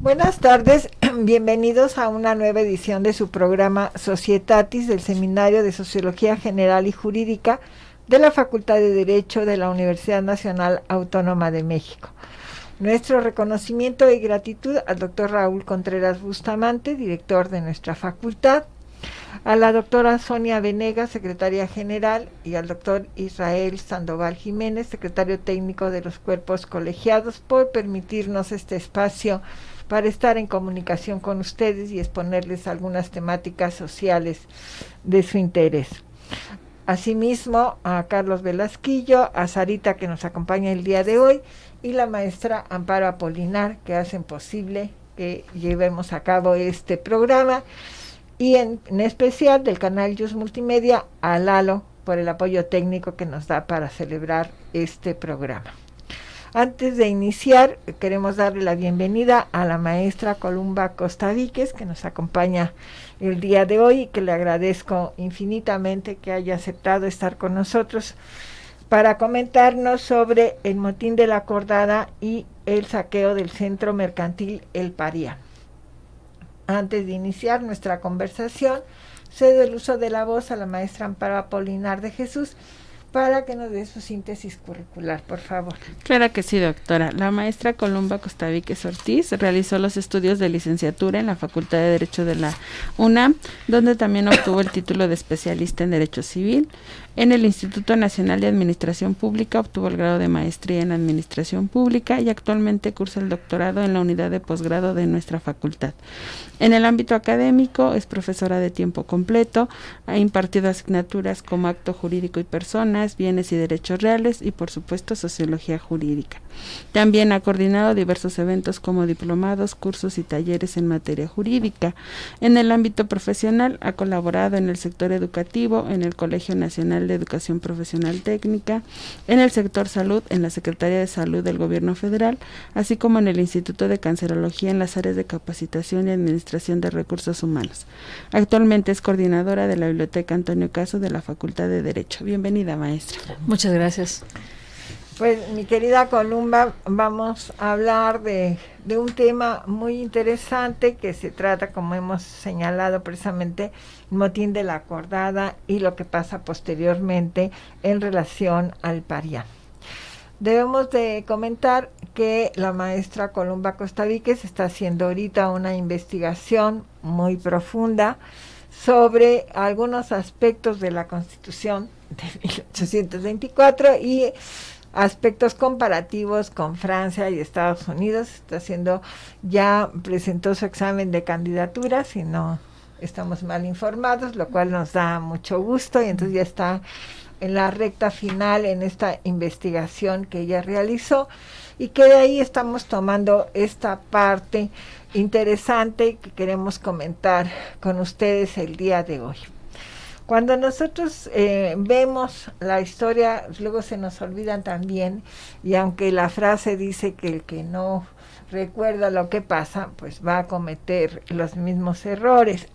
Buenas tardes, bienvenidos a una nueva edición de su programa Societatis del Seminario de Sociología General y Jurídica de la Facultad de Derecho de la Universidad Nacional Autónoma de México. Nuestro reconocimiento y gratitud al doctor Raúl Contreras Bustamante, director de nuestra facultad, a la doctora Sonia Venegas, secretaria general, y al doctor Israel Sandoval Jiménez, secretario técnico de los cuerpos colegiados, por permitirnos este espacio para estar en comunicación con ustedes y exponerles algunas temáticas sociales de su interés. Asimismo, a Carlos Velasquillo, a Sarita, que nos acompaña el día de hoy, y la maestra Amparo Apolinar, que hacen posible que llevemos a cabo este programa, y en especial del canal Yus Multimedia, a Lalo, por el apoyo técnico que nos da para celebrar este programa. Antes de iniciar, queremos darle la bienvenida a la maestra Columba Costavíquez, que nos acompaña el día de hoy y que le agradezco infinitamente que haya aceptado estar con nosotros para comentarnos sobre el motín de la Acordada y el saqueo del centro mercantil El Parián. Antes de iniciar nuestra conversación, cedo el uso de la voz a la maestra Amparo Apolinar de Jesús, para que nos dé su síntesis curricular, por favor. Claro que sí, doctora. La maestra Columba Costavíquez Ortiz realizó los estudios de licenciatura en la Facultad de Derecho de la UNAM, donde también obtuvo el título de especialista en Derecho Civil. En el Instituto Nacional de Administración Pública obtuvo el grado de maestría en Administración Pública y actualmente cursa el doctorado en la unidad de posgrado de nuestra facultad. En el ámbito académico es profesora de tiempo completo, ha impartido asignaturas como Acto Jurídico y Personas, Bienes y Derechos Reales y por supuesto Sociología Jurídica. También ha coordinado diversos eventos como diplomados, cursos y talleres en materia jurídica. En el ámbito profesional ha colaborado en el sector educativo, en el Colegio Nacional de Educación Profesional Técnica, en el sector salud, en la Secretaría de Salud del Gobierno Federal, así como en el Instituto de Cancerología en las áreas de capacitación y administración de recursos humanos. Actualmente es coordinadora de la Biblioteca Antonio Caso de la Facultad de Derecho. Bienvenida, maestra. Muchas gracias. Pues, mi querida Columba, vamos a hablar de un tema muy interesante que se trata, como hemos señalado precisamente, el motín de la Acordada y lo que pasa posteriormente en relación al Parián. Debemos de comentar que la maestra Columba Costavíquez está haciendo ahorita una investigación muy profunda sobre algunos aspectos de la Constitución de 1824 y aspectos comparativos con Francia y Estados Unidos. Ya presentó su examen de candidatura, si no estamos mal informados, lo cual nos da mucho gusto, y entonces ya está en la recta final en esta investigación que ella realizó, y que de ahí estamos tomando esta parte interesante que queremos comentar con ustedes el día de hoy. Cuando nosotros vemos la historia, luego se nos olvidan también, y aunque la frase dice que el que no recuerda lo que pasa, pues va a cometer los mismos errores.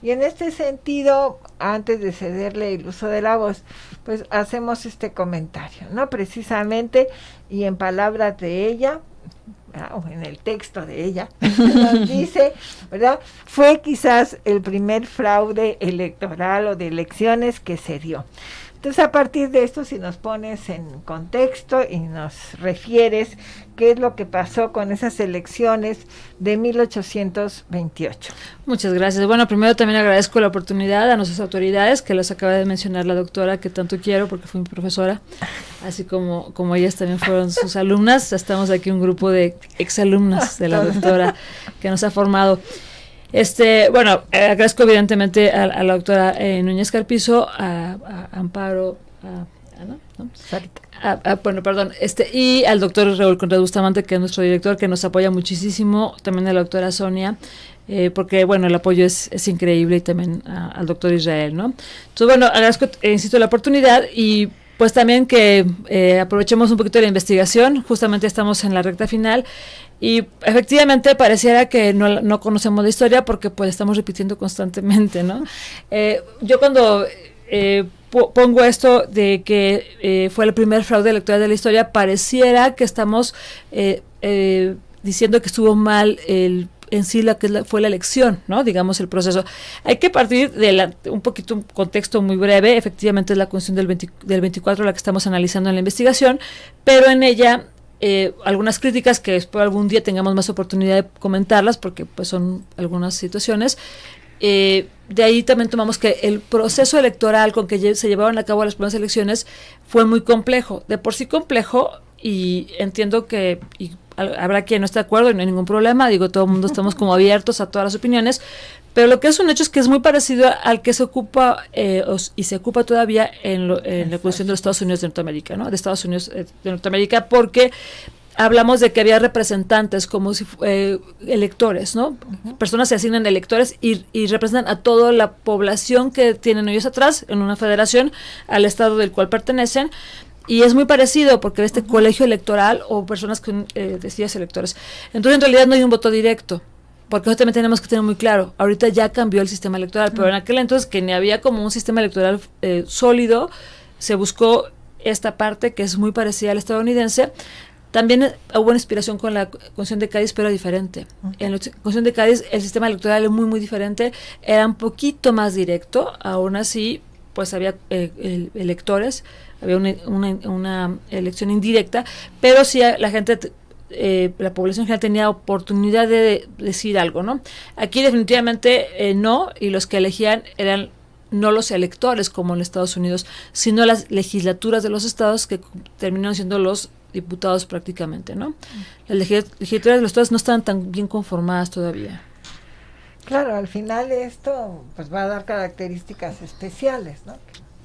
Y en este sentido, antes de cederle el uso de la voz, pues hacemos este comentario, ¿no? Precisamente, y en palabras de ella, o en el texto de ella, nos dice, ¿verdad? Fue quizás el primer fraude electoral o de elecciones que se dio. Entonces, a partir de esto, si nos pones en contexto y nos refieres qué es lo que pasó con esas elecciones de 1828. Muchas gracias. Bueno, primero también agradezco la oportunidad a nuestras autoridades, que las acaba de mencionar la doctora, que tanto quiero porque fue mi profesora, así como ellas también fueron sus alumnas. Estamos aquí un grupo de exalumnas de la doctora que nos ha formado. Bueno, agradezco evidentemente a la doctora Núñez Carpizo, a Amparo, y al doctor Raúl Contreras Bustamante, que es nuestro director, que nos apoya muchísimo, también a la doctora Sonia, porque bueno, el apoyo es increíble, y también al doctor Israel, ¿no? Entonces, bueno, agradezco, insisto, la oportunidad, y pues también que aprovechemos un poquito de la investigación. Justamente estamos en la recta final, y efectivamente pareciera que no conocemos la historia, porque pues estamos repitiendo constantemente, ¿no? Yo cuando pongo esto de que fue el primer fraude electoral de la historia, pareciera que estamos diciendo que estuvo mal en sí fue la elección, ¿no? Digamos, el proceso. Hay que partir de un poquito, un contexto muy breve. Efectivamente es la cuestión del 24 la que estamos analizando en la investigación, pero en ella algunas críticas que espero algún día tengamos más oportunidad de comentarlas, porque pues son algunas situaciones. De ahí también tomamos que el proceso electoral con que se llevaron a cabo las primeras elecciones fue muy complejo, de por sí complejo, y entiendo que habrá quien no esté de acuerdo y no hay ningún problema, digo, todo el mundo estamos como abiertos a todas las opiniones, pero lo que es un hecho es que es muy parecido al que se ocupa y se ocupa todavía en la cuestión de los Estados Unidos de Norteamérica, ¿no? De Estados Unidos de Norteamérica, porque hablamos de que había representantes como si electores, ¿no? Personas se asignan electores y representan a toda la población que tienen ellos atrás en una federación, al estado del cual pertenecen. Y es muy parecido porque este colegio electoral o personas con decididas electores. Entonces, en realidad no hay un voto directo, porque eso también tenemos que tener muy claro. Ahorita ya cambió el sistema electoral, pero en aquel entonces que ni había como un sistema electoral sólido, se buscó esta parte que es muy parecida al estadounidense. También hubo una inspiración con la Constitución de Cádiz, pero diferente. En la Constitución de Cádiz el sistema electoral es muy, muy diferente. Era un poquito más directo, aún así, pues había electores, había una elección indirecta, pero sí la gente, la población general tenía oportunidad de decir algo, ¿no? Aquí definitivamente no, y los que elegían eran no los electores como en Estados Unidos, sino las legislaturas de los estados que terminaron siendo los diputados prácticamente, ¿no? Las legislaturas de los estados no estaban tan bien conformadas todavía. Claro, al final esto pues va a dar características especiales, ¿no?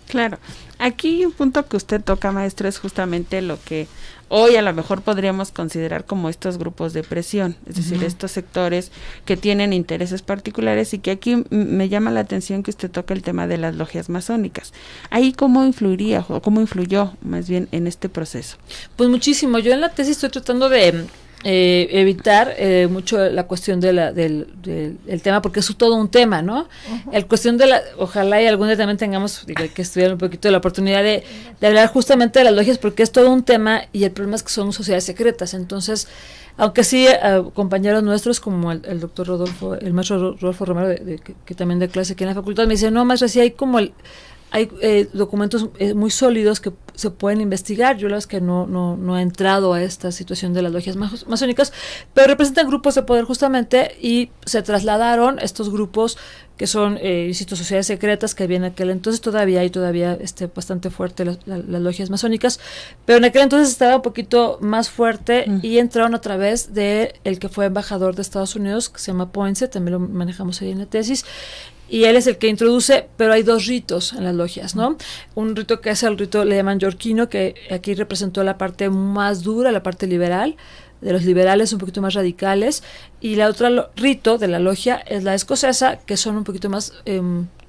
Claro, aquí un punto que usted toca, maestro, es justamente lo que hoy a lo mejor podríamos considerar como estos grupos de presión, es decir, estos sectores que tienen intereses particulares, y que aquí me llama la atención que usted toca el tema de las logias masónicas. ¿Ahí cómo influiría o cómo influyó más bien en este proceso? Pues muchísimo. Yo en la tesis estoy tratando de evitar mucho la cuestión del tema, porque es todo un tema, ¿no? El cuestión ojalá y algún día también tengamos que estudiar un poquito la oportunidad de hablar justamente de las logias, porque es todo un tema y el problema es que son sociedades secretas. Entonces, aunque sí compañeros nuestros como el doctor Rodolfo, el maestro Rodolfo Romero, que también da clase aquí en la facultad, me dice, no, maestra, sí hay como hay documentos muy sólidos que se pueden investigar. Yo la verdad es que no he entrado a esta situación de las logias masónicas, pero representan grupos de poder justamente, y se trasladaron estos grupos que son, insisto, sociedades secretas que había en aquel entonces. Todavía hay bastante fuerte las logias masónicas, pero en aquel entonces estaba un poquito más fuerte y entraron a través de el que fue embajador de Estados Unidos, que se llama Poinsett, también lo manejamos ahí en la tesis. Y él es el que introduce, pero hay dos ritos en las logias, ¿no? Un rito que es el rito, le llaman yorquino, que aquí representó la parte más dura, la parte liberal, de los liberales un poquito más radicales, y la otra rito de la logia es la escocesa, que son un poquito más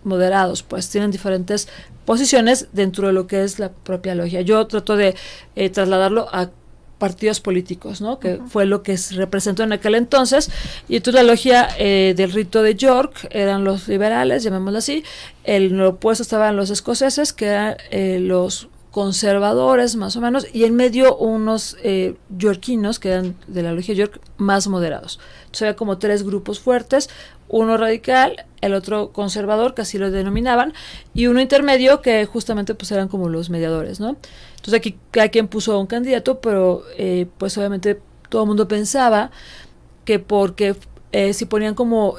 moderados, pues tienen diferentes posiciones dentro de lo que es la propia logia. Yo trato de trasladarlo a partidos políticos, ¿no? Que fue lo que se representó en aquel entonces. Y entonces la logia del rito de York eran los liberales, llamémoslo así. En lo opuesto estaban los escoceses, que eran los conservadores, más o menos, y en medio unos yorquinos, que eran de la logia York, más moderados. Entonces había como tres grupos fuertes, uno radical, el otro conservador, que así lo denominaban, y uno intermedio, que justamente pues eran como los mediadores, ¿no? Entonces aquí cada quien puso a un candidato, pero pues obviamente todo el mundo pensaba que porque si ponían como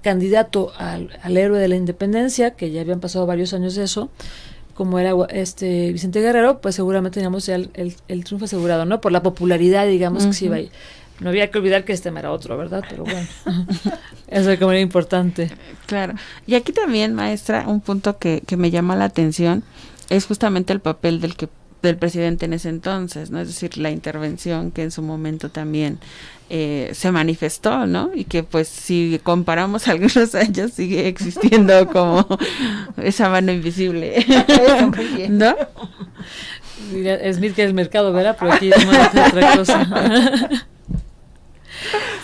candidato al héroe de la independencia, que ya habían pasado varios años de eso, como era Vicente Guerrero, pues seguramente teníamos ya el triunfo asegurado, ¿no? Por la popularidad, digamos, que se iba ahí. No había que olvidar que este era otro, ¿verdad? Pero bueno, eso es como era importante. Claro. Y aquí también, maestra, un punto que me llama la atención es justamente el papel del presidente en ese entonces, ¿no? Es decir, la intervención que en su momento también se manifestó, ¿no? Y que pues si comparamos algunos años sigue existiendo como esa mano invisible, ¿no? Smith que es el mercado, ¿verdad? Pero aquí es otra cosa.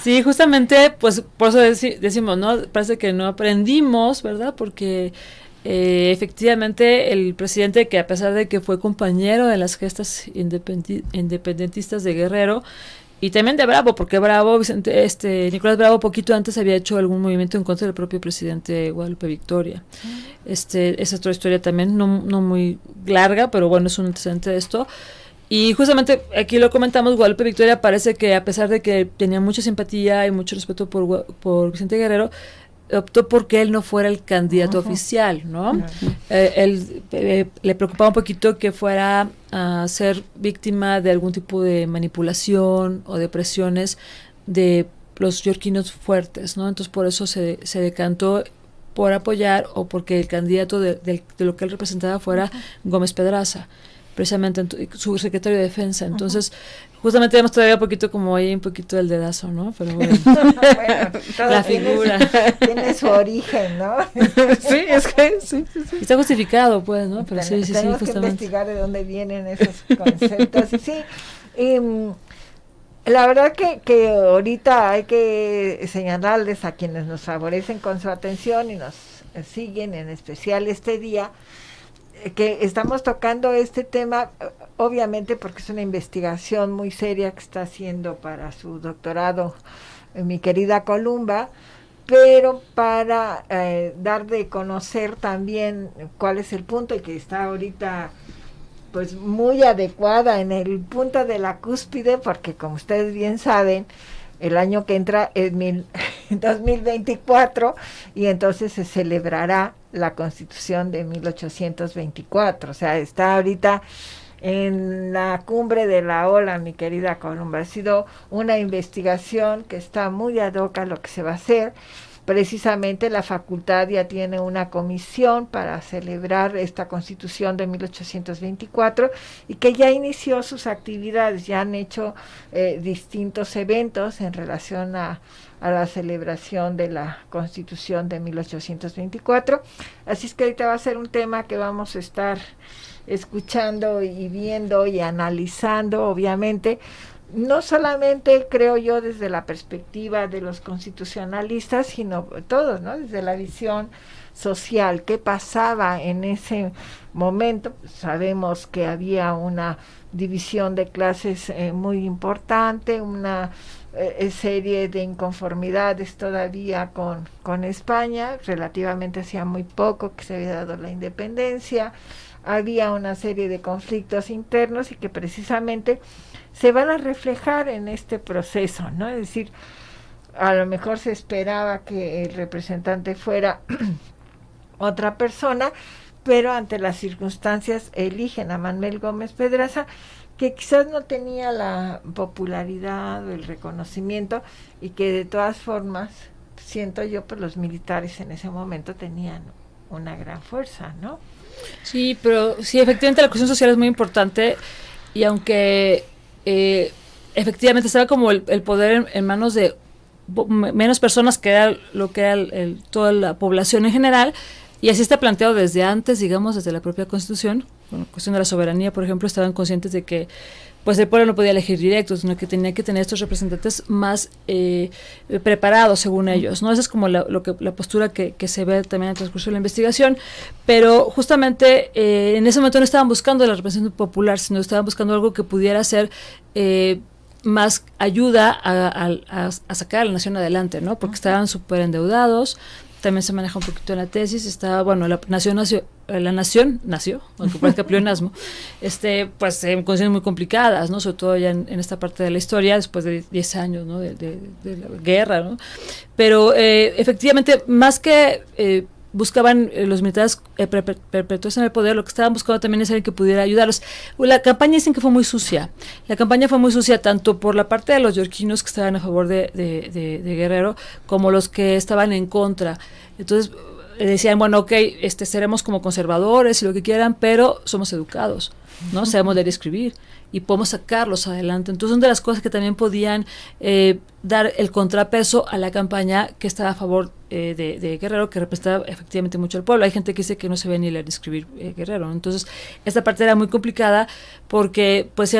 Sí, justamente, pues por eso decimos, ¿no? Parece que no aprendimos, ¿verdad? Porque efectivamente el presidente, que a pesar de que fue compañero de las gestas independentistas de Guerrero, y también de Bravo, porque Bravo, Nicolás Bravo poquito antes había hecho algún movimiento en contra del propio presidente Guadalupe Victoria. Es otra historia también, no muy larga, pero bueno, es un antecedente de esto. Y justamente aquí lo comentamos, Guadalupe Victoria parece que a pesar de que tenía mucha simpatía y mucho respeto por Vicente Guerrero, optó porque él no fuera el candidato oficial, ¿no? Él le preocupaba un poquito que fuera a ser víctima de algún tipo de manipulación o de presiones de los yorquinos fuertes, ¿no? Entonces por eso se decantó por apoyar o porque el candidato de lo que él representaba fuera Gómez Pedraza, precisamente su secretario de Defensa. Entonces, justamente vemos todavía un poquito el dedazo, ¿no? Pero bueno, la figura. Tiene su origen, ¿no? Sí, es que sí. Está justificado, pues, ¿no? Pero sí, tenemos que investigar de dónde vienen esos conceptos. Sí, la verdad que ahorita hay que señalarles a quienes nos favorecen con su atención y nos siguen, en especial este día, que estamos tocando este tema, obviamente porque es una investigación muy seria que está haciendo para su doctorado mi querida Columba, pero para dar de conocer también cuál es el punto y que está ahorita pues muy adecuada en el punto de la cúspide, porque como ustedes bien saben, el año que entra es 2024 y entonces se celebrará la Constitución de 1824, o sea, está ahorita en la cumbre de la ola, mi querida Columba. Ha sido una investigación que está muy ad hoc a lo que se va a hacer. Precisamente la facultad ya tiene una comisión para celebrar esta Constitución de 1824 y que ya inició sus actividades, ya han hecho distintos eventos en relación a la celebración de la Constitución de 1824. Así es que ahorita va a ser un tema que vamos a estar escuchando y viendo y analizando, obviamente, no solamente creo yo desde la perspectiva de los constitucionalistas, sino todos, ¿no? Desde la visión social, qué pasaba en ese momento. Sabemos que había una división de clases muy importante, una serie de inconformidades todavía con España, relativamente hacía muy poco que se había dado la independencia, había una serie de conflictos internos y que precisamente se van a reflejar en este proceso, ¿no? Es decir, a lo mejor se esperaba que el representante fuera otra persona, pero ante las circunstancias eligen a Manuel Gómez Pedraza, que quizás no tenía la popularidad o el reconocimiento y que de todas formas, siento yo, pues los militares en ese momento tenían una gran fuerza, ¿no? Sí, pero sí, efectivamente la cuestión social es muy importante y aunque efectivamente estaba como el poder en manos de menos personas que era lo que era toda la población en general, y así está planteado desde antes, digamos, desde la propia Constitución, con la cuestión de la soberanía, por ejemplo, estaban conscientes de que pues el pueblo no podía elegir directo, sino que tenía que tener estos representantes más preparados según ellos, ¿no? Esa es como la postura que se ve también en el transcurso de la investigación, pero justamente en ese momento no estaban buscando la representación popular, sino estaban buscando algo que pudiera ser más ayuda a sacar a la nación adelante, ¿no? Porque estaban súper endeudados. También se maneja un poquito en la tesis, está, bueno, la nación nació, aunque parezca pleonasmo, pues en condiciones muy complicadas, ¿no? Sobre todo ya en esta parte de la historia, después de 10 años, ¿no? de la guerra, ¿no? Pero efectivamente, más que buscaban los militares perpetuarse en el poder, lo que estaban buscando también es alguien que pudiera ayudarlos. La campaña dicen que fue muy sucia. La campaña fue muy sucia tanto por la parte de los yorquinos que estaban a favor de Guerrero, como los que estaban en contra. Entonces decían, bueno, ok, seremos como conservadores y lo que quieran, pero somos educados, ¿no? Sabemos leer y escribir y podemos sacarlos adelante. Entonces son de las cosas que también podían dar el contrapeso a la campaña que estaba a favor de Guerrero, que representaba efectivamente mucho al pueblo. Hay gente que dice que no se ve ni leer ni escribir Guerrero. Entonces esta parte era muy complicada porque pues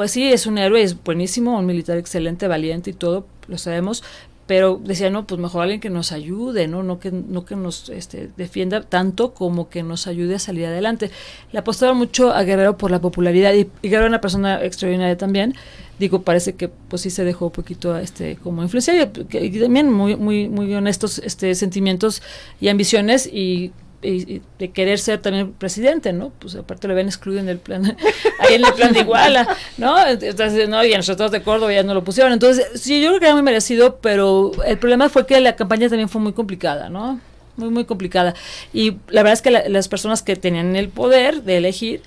sí, es un héroe, es buenísimo, un militar excelente, valiente y todo, lo sabemos, pero decía, no, pues mejor alguien que nos ayude, no que nos defienda tanto como que nos ayude a salir adelante. Le apostaba mucho a Guerrero por la popularidad, y Guerrero era una persona extraordinaria también. Digo, parece que pues sí se dejó un poquito como influenciar, y también muy honestos sentimientos y ambiciones, y de querer ser también presidente, ¿no? Pues aparte lo habían excluido en el plan, ahí en el plan de Iguala, ¿no? Entonces, no, y en los tratados de Córdoba ya no lo pusieron. Entonces, sí, yo creo que era muy merecido, pero el problema fue que la campaña también fue muy complicada, ¿no? Muy complicada. Y la verdad es que las personas que tenían el poder de elegir,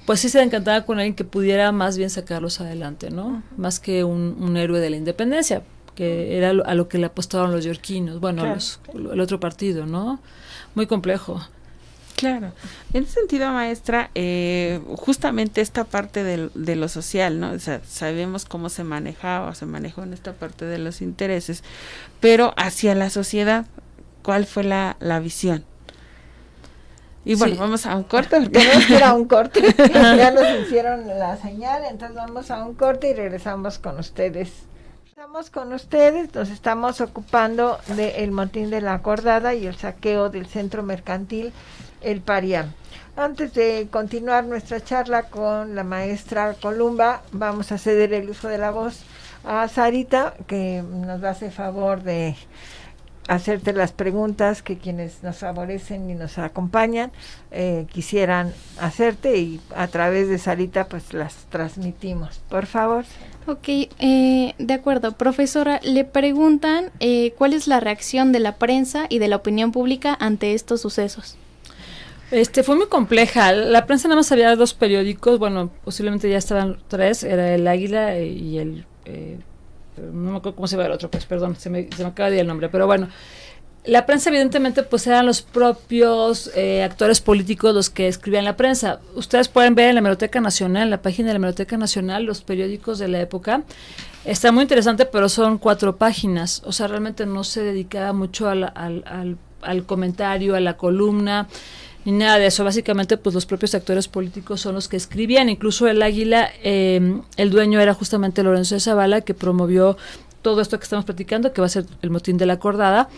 pues sí se encantaba con alguien que pudiera más bien sacarlos adelante, ¿no? Más que un héroe de la independencia, que era a lo que le apostaban los yorquinos, bueno, claro, el otro partido, ¿no? Muy complejo. Claro. En ese sentido, maestra, justamente esta parte de lo social, ¿no? O sea, sabemos cómo se manejaba o se manejó en esta parte de los intereses, pero hacia la sociedad, ¿cuál fue la visión? Y bueno, vamos a un corte. Tenemos que ir a un corte. Ya nos hicieron la señal, entonces vamos a un corte y regresamos con ustedes. Estamos con ustedes, nos estamos ocupando del motín de la Acordada y el saqueo del centro mercantil El Parián. Antes de continuar nuestra charla con la maestra Columba, vamos a ceder el uso de la voz a Sarita, que nos hace favor de hacerte las preguntas que quienes nos favorecen y nos acompañan quisieran hacerte, y a través de Sarita pues las transmitimos. Por favor. Ok, de acuerdo. Profesora, le preguntan ¿cuál es la reacción de la prensa y de la opinión pública ante estos sucesos? Fue muy compleja. La prensa nada más había 2 periódicos, bueno, posiblemente ya estaban 3, era el Águila y el... no me acuerdo cómo se llama el otro, pues perdón, se me acaba de ir el nombre, pero bueno, la prensa evidentemente pues eran los propios actores políticos los que escribían la prensa. Ustedes pueden ver en la Hemeroteca Nacional, en la página de la Hemeroteca Nacional, los periódicos de la época. Está muy interesante, pero son 4 páginas, o sea, realmente no se dedicaba mucho al comentario, a la columna, ni nada de eso. Básicamente pues los propios actores políticos son los que escribían. Incluso el Águila, el dueño era justamente Lorenzo de Zavala, que promovió todo esto que estamos platicando, que va a ser el motín de la Acordada.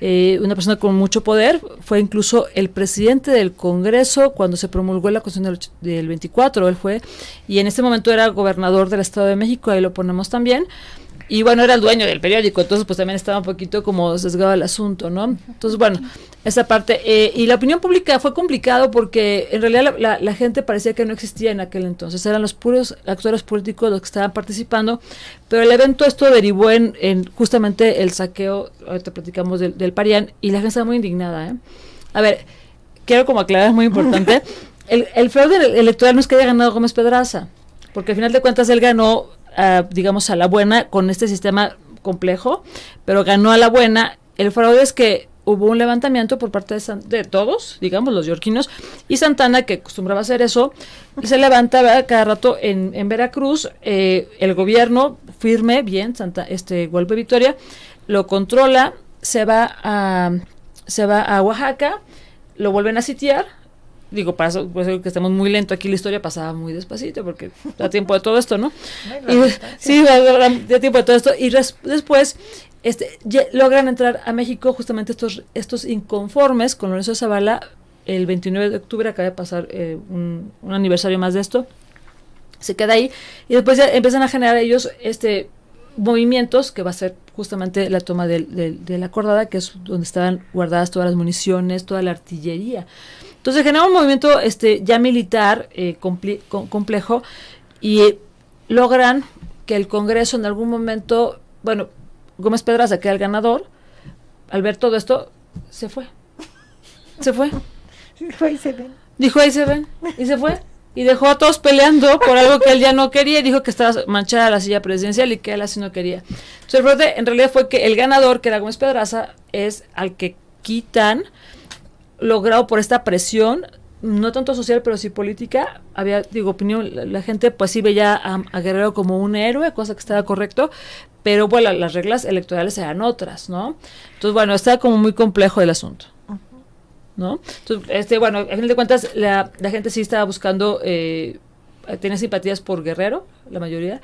Una persona con mucho poder, fue incluso el presidente del Congreso cuando se promulgó la Constitución del 24, él fue, y en este momento era gobernador del Estado de México, ahí lo ponemos también. Y bueno, era el dueño del periódico, entonces pues también estaba un poquito como sesgado el asunto, ¿no? Entonces bueno, esa parte. Y la opinión pública fue complicado porque en realidad la gente parecía que no existía en aquel entonces, eran los puros actores políticos los que estaban participando, pero el evento esto derivó en justamente el saqueo, ahorita platicamos del Parián, y la gente estaba muy indignada, ¿eh? A ver, quiero como aclarar, es muy importante, el fraude electoral no es que haya ganado Gómez Pedraza, porque al final de cuentas él ganó, digamos, a la buena con este sistema complejo, pero ganó a la buena. El fraude es que hubo un levantamiento por parte de todos, digamos, los yorquinos, y Santana, que acostumbraba a hacer eso, se levanta cada rato en Veracruz, el gobierno firme, bien, Golpe Victoria, lo controla, se va a Oaxaca, lo vuelven a sitiar. Digo, por eso que estamos muy lento aquí, la historia pasaba muy despacito, porque da tiempo de todo esto, ¿no? Sí, da tiempo de todo esto, y después logran entrar a México justamente estos inconformes con Lorenzo de Zavala. El 29 de octubre acaba de pasar un aniversario más de esto, se queda ahí, y después ya empiezan a generar ellos movimientos, que va a ser justamente la toma de la Acordada, que es donde estaban guardadas todas las municiones, toda la artillería. Entonces genera un movimiento ya militar complejo, y logran que el Congreso en algún momento, bueno, Gómez Pedraza, que era el ganador, al ver todo esto, se fue. Dijo, ahí se ven. Y se fue. Y dejó a todos peleando por algo que él ya no quería, y dijo que estaba manchada la silla presidencial y que él así no quería. Entonces el fraude en realidad fue que el ganador, que era Gómez Pedraza, es al que quitan, logrado por esta presión, no tanto social, pero sí política. Había, opinión, la gente pues sí veía a Guerrero como un héroe, cosa que estaba correcto, pero bueno, las reglas electorales eran otras, ¿no? Entonces, bueno, estaba como muy complejo el asunto, ¿no? Entonces, bueno, a fin de cuentas, la gente sí estaba buscando, tenía simpatías por Guerrero, la mayoría,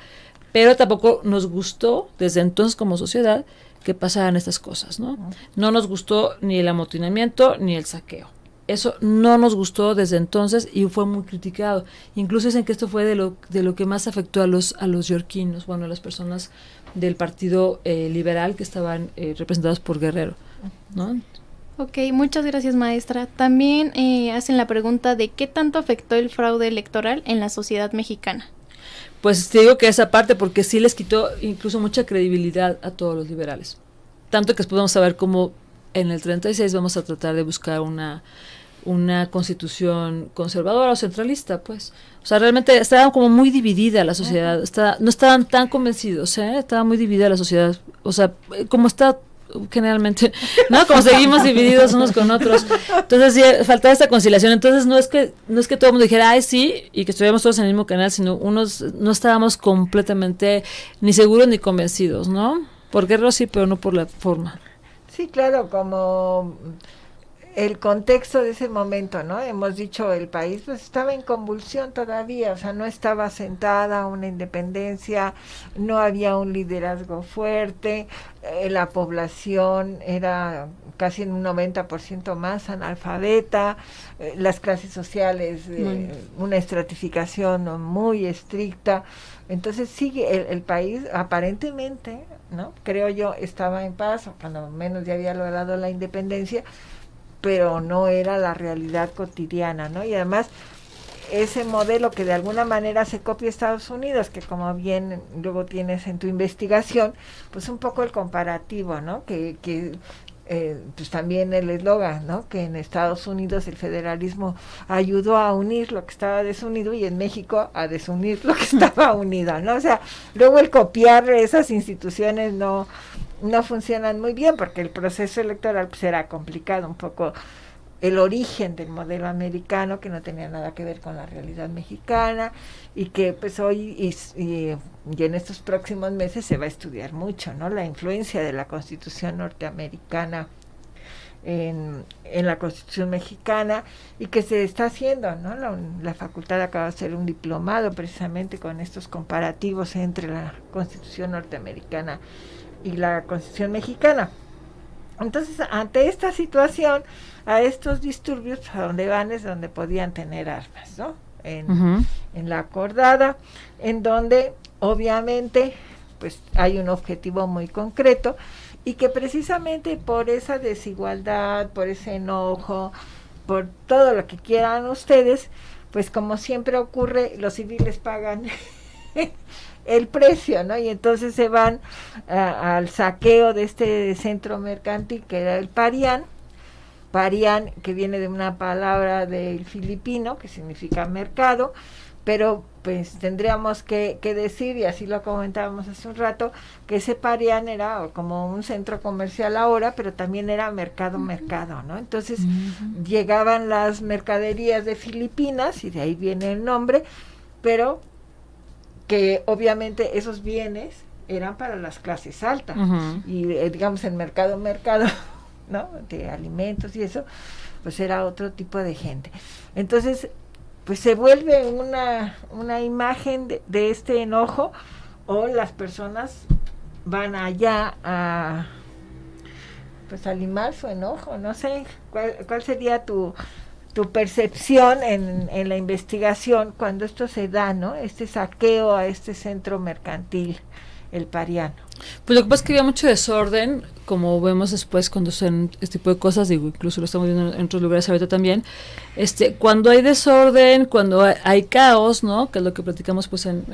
pero tampoco nos gustó, desde entonces como sociedad, que pasaran estas cosas, ¿no? No nos gustó ni el amotinamiento ni el saqueo. Eso no nos gustó desde entonces y fue muy criticado. Incluso dicen que esto fue de lo que más afectó a los yorquinos, bueno, a las personas del Partido Liberal que estaban representados por Guerrero, ¿no? Ok, muchas gracias, maestra. También hacen la pregunta de qué tanto afectó el fraude electoral en la sociedad mexicana. Pues te digo que esa parte, porque sí les quitó incluso mucha credibilidad a todos los liberales. Tanto que después vamos a ver cómo en el 36 vamos a tratar de buscar una constitución conservadora o centralista, pues. O sea, realmente estaba como muy dividida la sociedad, no estaban tan convencidos, estaba muy dividida la sociedad, o sea, como está generalmente, ¿no? Como seguimos divididos unos con otros. Entonces, sí, faltaba esta conciliación. Entonces, no es que todo el mundo dijera, ay, sí, y que estuviéramos todos en el mismo canal, sino unos no estábamos completamente ni seguros ni convencidos, ¿no? Por Guerrero sí, pero no por la forma. Sí, claro, como el contexto de ese momento, ¿no? Hemos dicho, el país pues estaba en convulsión todavía, o sea, no estaba sentada una independencia, no había un liderazgo fuerte, la población era casi en un 90% más analfabeta, las clases sociales, una estratificación muy estricta. Entonces sigue el país aparentemente, ¿no? Creo yo, estaba en paz, o cuando menos ya había logrado la independencia, pero no era la realidad cotidiana, ¿no? Y además ese modelo que de alguna manera se copia Estados Unidos, que como bien luego tienes en tu investigación, pues un poco el comparativo, ¿no? Que pues también el eslogan, ¿no? Que en Estados Unidos el federalismo ayudó a unir lo que estaba desunido y en México a desunir lo que estaba unido, ¿no? O sea, luego el copiar esas instituciones no funcionan muy bien porque el proceso electoral pues era complicado, un poco el origen del modelo americano que no tenía nada que ver con la realidad mexicana y que pues hoy y en estos próximos meses se va a estudiar mucho, ¿no? La influencia de la Constitución norteamericana en la Constitución mexicana y que se está haciendo, ¿no? La facultad acaba de hacer un diplomado precisamente con estos comparativos entre la Constitución norteamericana y la Constitución mexicana. Entonces, ante esta situación, a estos disturbios, a donde van es donde podían tener armas, ¿no? En la acordada, en donde obviamente pues hay un objetivo muy concreto y que precisamente por esa desigualdad, por ese enojo, por todo lo que quieran ustedes, pues como siempre ocurre, los civiles pagan el precio, ¿no? Y entonces se van al saqueo de este centro mercantil que era el Parián, que viene de una palabra del filipino que significa mercado, pero pues tendríamos que decir, y así lo comentábamos hace un rato, que ese Parián era como un centro comercial ahora, pero también era mercado, ¿no? Entonces llegaban las mercaderías de Filipinas, y de ahí viene el nombre, pero que obviamente esos bienes eran para las clases altas, y digamos el mercado, ¿no? De alimentos y eso, pues era otro tipo de gente. Entonces, pues se vuelve una imagen de este enojo, o las personas van allá a limar su enojo, no sé, ¿cuál sería tu percepción en la investigación cuando esto se da, ¿no? Este saqueo a este centro mercantil, el Pariano. Pues lo que pasa es que había mucho desorden, como vemos después cuando son este tipo de cosas, digo, incluso lo estamos viendo en otros lugares ahorita también, cuando hay desorden, cuando hay caos, ¿no? Que es lo que platicamos pues en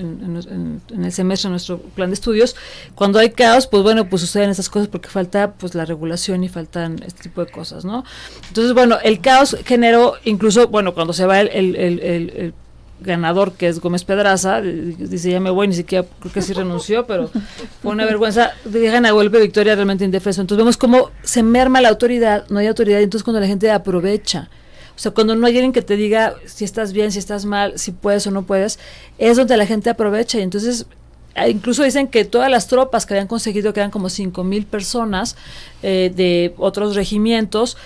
el semestre, en nuestro plan de estudios, cuando hay caos, pues bueno, pues suceden esas cosas porque falta pues la regulación y faltan este tipo de cosas, ¿no? Entonces, bueno, el caos generó, incluso, bueno, cuando se va el ganador, que es Gómez Pedraza, dice ya me voy, ni siquiera creo que sí renunció, pero fue una vergüenza, dejan a golpe de victoria realmente indefenso. Entonces vemos cómo se merma la autoridad, no hay autoridad, y entonces cuando la gente aprovecha, o sea, cuando no hay alguien que te diga si estás bien, si estás mal, si puedes o no puedes, es donde la gente aprovecha. Y entonces incluso dicen que todas las tropas que habían conseguido, que eran como 5,000 personas de otros regimientos,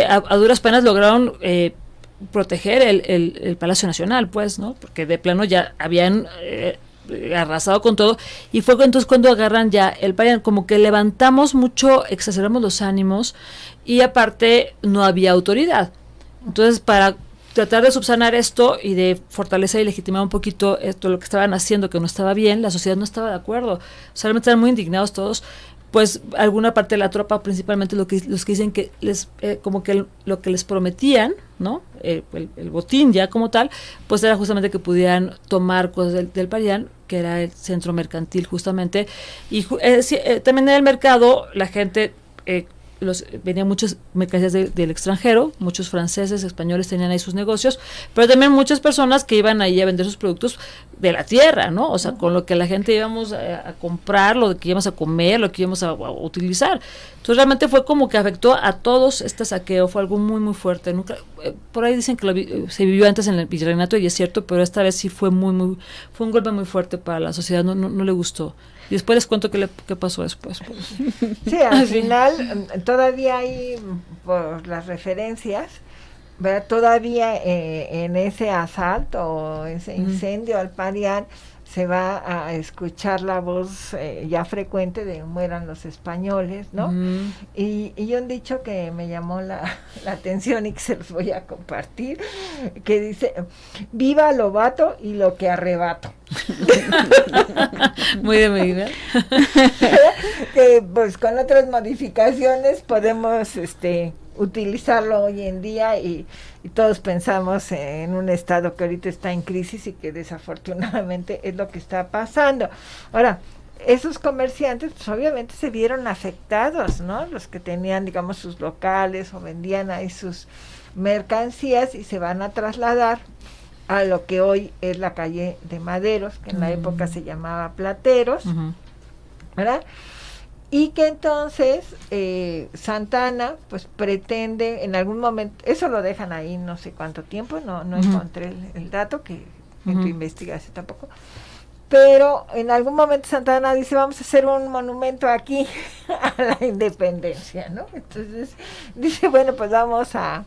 a duras penas lograron proteger el Palacio Nacional, pues, ¿no? Porque de plano ya habían arrasado con todo, y fue entonces cuando agarran ya el Parián, como que levantamos mucho, exacerbamos los ánimos, y aparte no había autoridad. Entonces, para tratar de subsanar esto y de fortalecer y legitimar un poquito esto, lo que estaban haciendo, que no estaba bien, la sociedad no estaba de acuerdo. O sea, realmente estaban muy indignados todos. Pues alguna parte de la tropa, principalmente los que dicen que les como que lo que les prometían, ¿no? El botín ya como tal, pues era justamente que pudieran tomar cosas del Parián, que era el centro mercantil justamente, y también en el mercado la gente venían muchas mercancías del extranjero, muchos franceses, españoles tenían ahí sus negocios, pero también muchas personas que iban ahí a vender sus productos de la tierra, ¿no? O sea, con lo que la gente íbamos a comprar, lo que íbamos a comer, lo que íbamos a utilizar. Entonces realmente fue como que afectó a todos este saqueo, fue algo muy muy fuerte. Nunca, por ahí dicen que se vivió antes en el virreinato y es cierto, pero esta vez sí fue fue un golpe muy fuerte para la sociedad, no le gustó. Y después les cuento qué pasó después. Sí, al final todavía hay, por las referencias, ¿verdad? Todavía en ese asalto o ese incendio al Parián se va a escuchar la voz ya frecuente de mueran los españoles, ¿no? Y un dicho que me llamó la atención y que se los voy a compartir, que dice, viva Lobato y lo que arrebato. Muy de medida. Que pues con otras modificaciones podemos utilizarlo hoy en día y todos pensamos en un estado que ahorita está en crisis y que desafortunadamente es lo que está pasando. Ahora, esos comerciantes pues obviamente se vieron afectados, ¿no? Los que tenían, digamos, sus locales o vendían ahí sus mercancías y se van a trasladar a lo que hoy es la calle de Maderos, que en la época se llamaba Plateros, ¿verdad? Y que entonces Santa Anna pues pretende en algún momento, eso lo dejan ahí no sé cuánto tiempo, no encontré el dato, que en tu investigación tampoco, pero en algún momento Santa Anna dice vamos a hacer un monumento aquí a la independencia, ¿no? Entonces dice bueno pues vamos a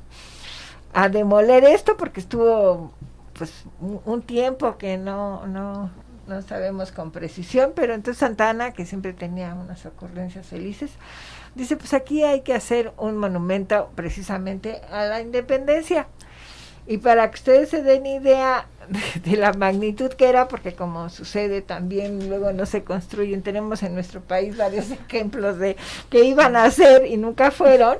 demoler esto porque estuvo pues un tiempo que no sabemos con precisión, pero entonces Santa Anna, que siempre tenía unas ocurrencias felices, dice, pues aquí hay que hacer un monumento precisamente a la independencia. Y para que ustedes se den idea de la magnitud que era, porque como sucede también, luego no se construyen, tenemos en nuestro país varios ejemplos de que iban a hacer y nunca fueron,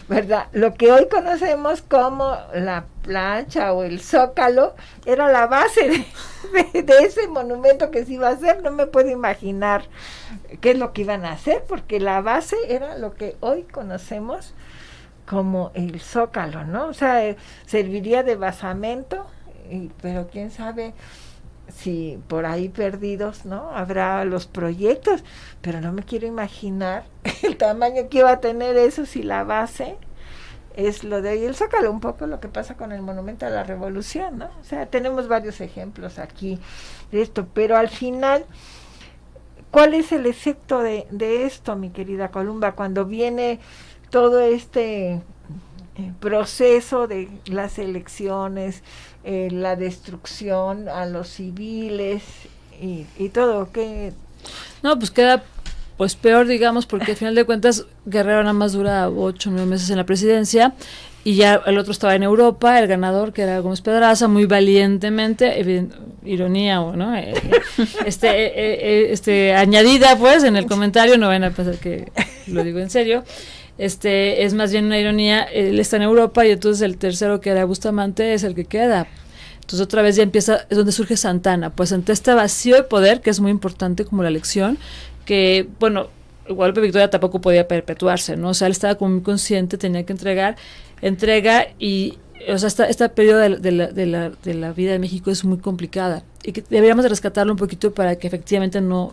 ¿verdad? Lo que hoy conocemos como la plancha o el zócalo era la base de ese monumento que se iba a hacer. No me puedo imaginar qué es lo que iban a hacer, porque la base era lo que hoy conocemos como el zócalo, ¿no? O sea, serviría de basamento, pero quién sabe si por ahí perdidos, ¿no? Habrá los proyectos, pero no me quiero imaginar el tamaño que iba a tener eso si la base es lo de hoy. El zócalo, un poco lo que pasa con el Monumento a la Revolución, ¿no? O sea, tenemos varios ejemplos aquí de esto, pero al final, ¿cuál es el efecto de esto, mi querida Columba, cuando viene todo este proceso de las elecciones, la destrucción a los civiles y todo? ¿Qué? No, pues queda pues peor, digamos, porque al final de cuentas Guerrero nada más dura 8 o 9 meses en la presidencia y ya el otro estaba en Europa, el ganador, que era Gómez Pedraza, muy valientemente, ironía, ¿no? Añadida pues en el comentario, no van a pensar que lo digo en serio. Es más bien una ironía, él está en Europa y entonces el tercero, que era Bustamante, es el que queda. Entonces otra vez ya empieza, es donde surge Santa Anna, pues ante este vacío de poder, que es muy importante como la elección, que bueno, Guadalupe Victoria tampoco podía perpetuarse, ¿no? O sea, él estaba como muy consciente, tenía que entrega y, o sea, esta periodo de la vida de México es muy complicada y que deberíamos de rescatarlo un poquito para que efectivamente no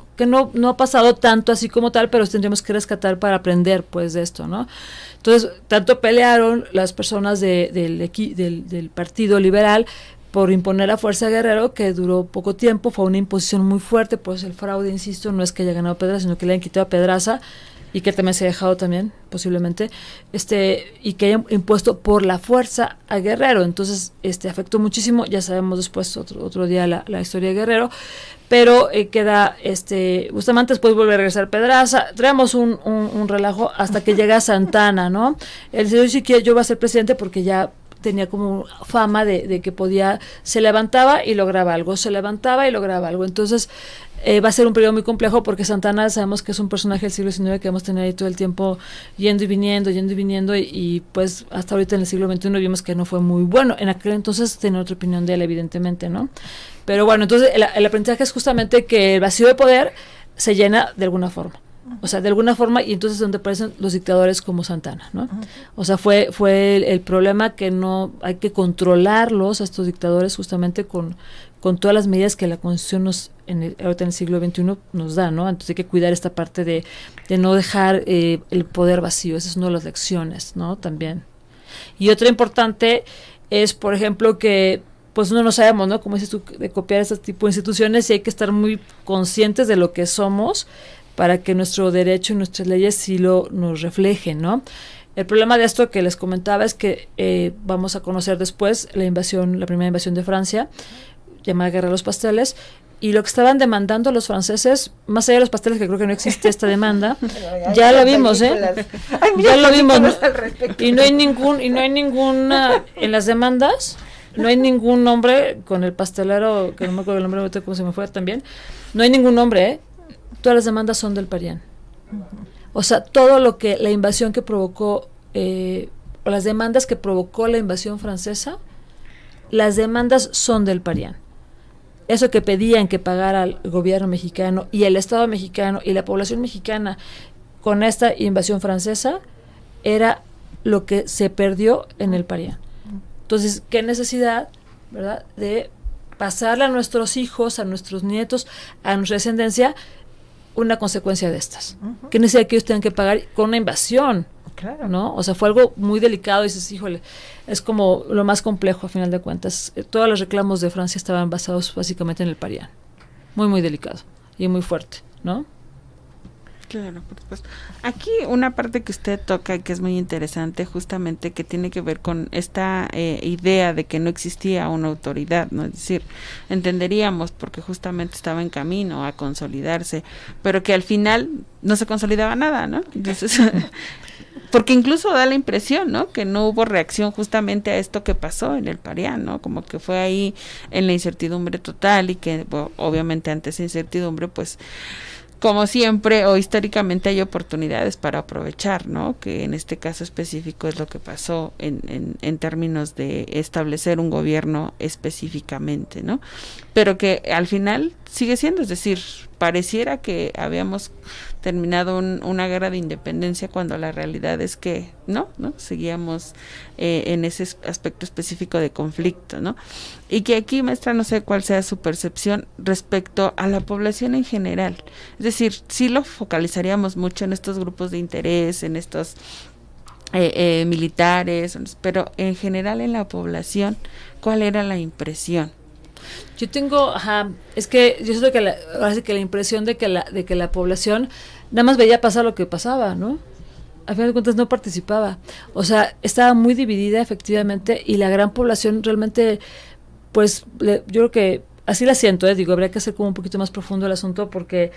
ha pasado tanto así como tal, pero tendríamos que rescatar para aprender pues de esto, ¿no? Entonces, tanto pelearon las personas del Partido Liberal por imponer a fuerza a Guerrero, que duró poco tiempo, fue una imposición muy fuerte, pues el fraude, insisto, no es que haya ganado Pedraza, sino que le han quitado a Pedraza, y que también se ha dejado también, posiblemente, y que haya impuesto por la fuerza a Guerrero. Entonces, afectó muchísimo, ya sabemos después otro día la historia de Guerrero, pero queda, Bustamante, después vuelve a regresar Pedraza, traemos un relajo hasta que llega Santana, ¿no? El señor Siquia, yo voy a ser presidente porque ya tenía como fama de que se levantaba y lograba algo, entonces va a ser un periodo muy complejo porque Santana sabemos que es un personaje del siglo XIX que vamos a tener ahí todo el tiempo yendo y viniendo, y pues hasta ahorita en el siglo XXI vimos que no fue muy bueno. En aquel entonces tenía otra opinión de él, evidentemente, ¿no? Pero bueno, entonces el aprendizaje es justamente que el vacío de poder se llena de alguna forma. O sea, de alguna forma, y entonces donde aparecen los dictadores como Santana, ¿no? O sea, fue el problema, que no hay que controlarlos a estos dictadores justamente con todas las medidas que la Constitución ahorita en el siglo XXI nos da, ¿no? Entonces hay que cuidar esta parte de no dejar el poder vacío. Esa es una de las lecciones, ¿no? También. Y otra importante es, por ejemplo, que pues no sabemos, ¿no? Como dices tú, de copiar este tipo de instituciones, y hay que estar muy conscientes de lo que somos para que nuestro derecho y nuestras leyes sí nos reflejen, ¿no? El problema de esto que les comentaba es que vamos a conocer después la primera invasión de Francia, llamada Guerra de los Pasteles, y lo que estaban demandando los franceses, más allá de los pasteles, que creo que no existe esta demanda, ya lo vimos, ya lo vimos, ¿no? Y no hay ninguna, en las demandas, no hay ningún nombre con el pastelero, que no me acuerdo el nombre, ahorita cómo se me fue también, no hay ningún nombre, todas las demandas son del Parián. O sea, todo lo que la invasión que provocó, o las demandas que provocó la invasión francesa, las demandas son del Parián. Eso que pedían que pagara el gobierno mexicano y el Estado mexicano y la población mexicana con esta invasión francesa, era lo que se perdió en el Parián. Entonces, ¿qué necesidad, verdad, de pasarle a nuestros hijos, a nuestros nietos, a nuestra descendencia, una consecuencia de estas? ¿Qué necesidad que ellos tengan que pagar con una invasión? Claro. ¿No? O sea, fue algo muy delicado, y dices, híjole, es como lo más complejo a final de cuentas. Todos los reclamos de Francia estaban basados básicamente en el Parián. Muy, muy delicado y muy fuerte, ¿no? Claro, por supuesto. Aquí una parte que usted toca que es muy interesante, justamente que tiene que ver con esta idea de que no existía una autoridad, ¿no? Es decir, entenderíamos porque justamente estaba en camino a consolidarse, pero que al final no se consolidaba nada, ¿no? Entonces, porque incluso da la impresión, ¿no? Que no hubo reacción justamente a esto que pasó en el Parián, ¿no? Como que fue ahí en la incertidumbre total, y que bueno, obviamente ante esa incertidumbre, pues como siempre o históricamente hay oportunidades para aprovechar, ¿no? Que en este caso específico es lo que pasó en términos de establecer un gobierno específicamente, ¿no? Pero que al final sigue siendo, es decir, pareciera que habíamos terminado una guerra de independencia, cuando la realidad es que no seguíamos en ese aspecto específico de conflicto, ¿no? Y que aquí, maestra, no sé cuál sea su percepción respecto a la población en general. Es decir, sí lo focalizaríamos mucho en estos grupos de interés, en estos militares, pero en general en la población, ¿cuál era la impresión? Yo tengo, es que yo siento que la impresión de que la población nada más veía pasar lo que pasaba, ¿no? A final de cuentas no participaba. O sea, estaba muy dividida efectivamente, y la gran población realmente, pues, yo creo que así la siento, digo, habría que hacer como un poquito más profundo el asunto, porque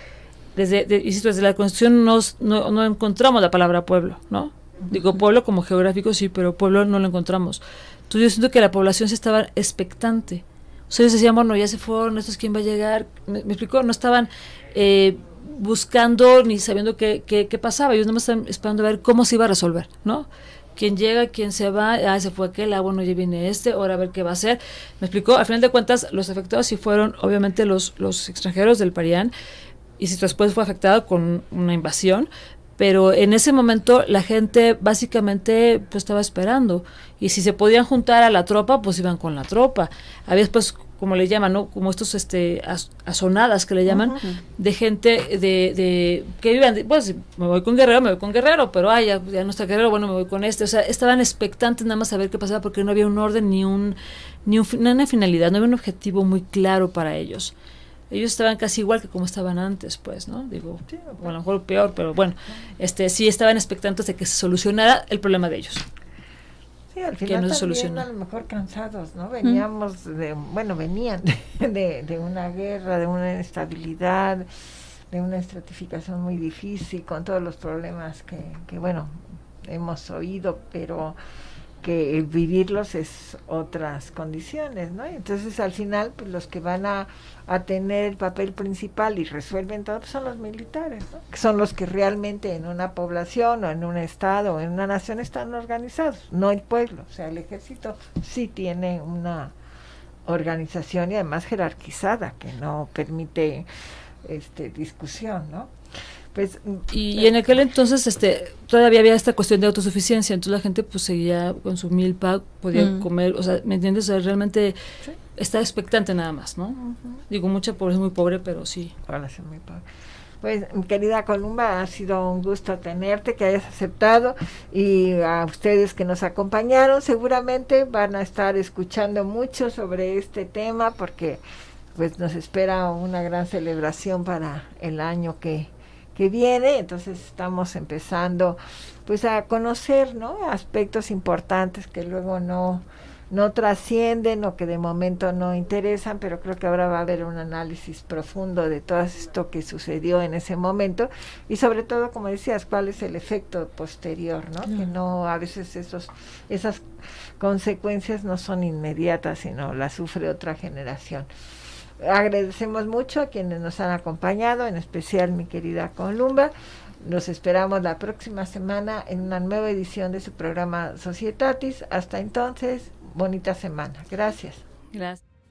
desde la Constitución no encontramos la palabra pueblo, ¿no? Digo, pueblo como geográfico sí, pero pueblo no lo encontramos. Entonces yo siento que la población se estaba expectante. O sea, ellos decían, bueno, ya se fueron, ¿esto es quién va a llegar? ¿Me explicó? No estaban buscando ni sabiendo qué pasaba. Ellos no estaban esperando a ver cómo se iba a resolver, ¿no? Quién llega, quién se va, se fue aquel, bueno, ya viene ahora a ver qué va a hacer. ¿Me explicó? Al final de cuentas, los afectados sí fueron, obviamente, los extranjeros del Parián, y si después fue afectado con una invasión, pero en ese momento la gente básicamente pues estaba esperando, y si se podían juntar a la tropa, pues iban con la tropa. Había después, como le llaman, ¿no? Como estos azonadas que le llaman, de gente de que vivían, pues me voy con Guerrero, pero ya no está Guerrero, bueno, me voy con este. O sea, estaban expectantes nada más a ver qué pasaba, porque no había un orden ni una finalidad, no había un objetivo muy claro para ellos. ellos estaban casi igual que como estaban antes, pues, ¿no? Digo, Sí, o a lo mejor peor, pero bueno, sí estaban expectantes de que se solucionara el problema de ellos. Sí, al que final no se también soluciona. a lo mejor cansados, ¿no? Veníamos venían de una guerra, de una inestabilidad, de una estratificación muy difícil, con todos los problemas que bueno, hemos oído, pero que el vivirlos es otras condiciones, ¿no? Y entonces al final pues los que van a tener el papel principal y resuelven todo pues, son los militares, ¿no? Que son los que realmente en una población o en un estado o en una nación están organizados, no el pueblo. O sea, el ejército sí tiene una organización y además jerarquizada que no permite discusión, ¿no? Pues, y en aquel entonces todavía había esta cuestión de autosuficiencia, entonces la gente pues seguía con su milpa, podía comer, o sea, ¿me entiendes? O sea, realmente sí, estaba expectante nada más, ¿no? Digo, mucha pobreza, muy pobre, pero sí. población muy pobre. Pues, querida Columba, ha sido un gusto tenerte, que hayas aceptado, y a ustedes que nos acompañaron, seguramente van a estar escuchando mucho sobre este tema, porque pues nos espera una gran celebración para el año que viene. Entonces estamos empezando pues a conocer, ¿no?, aspectos importantes que luego no trascienden o que de momento no interesan, pero creo que ahora va a haber un análisis profundo de todo esto que sucedió en ese momento y sobre todo, como decías, cuál es el efecto posterior, ¿no? Que no, a veces esas consecuencias no son inmediatas, sino las sufre otra generación. Agradecemos mucho a quienes nos han acompañado, en especial mi querida Columba. Nos esperamos la próxima semana en una nueva edición de su programa Societatis. Hasta entonces, bonita semana. Gracias. Gracias.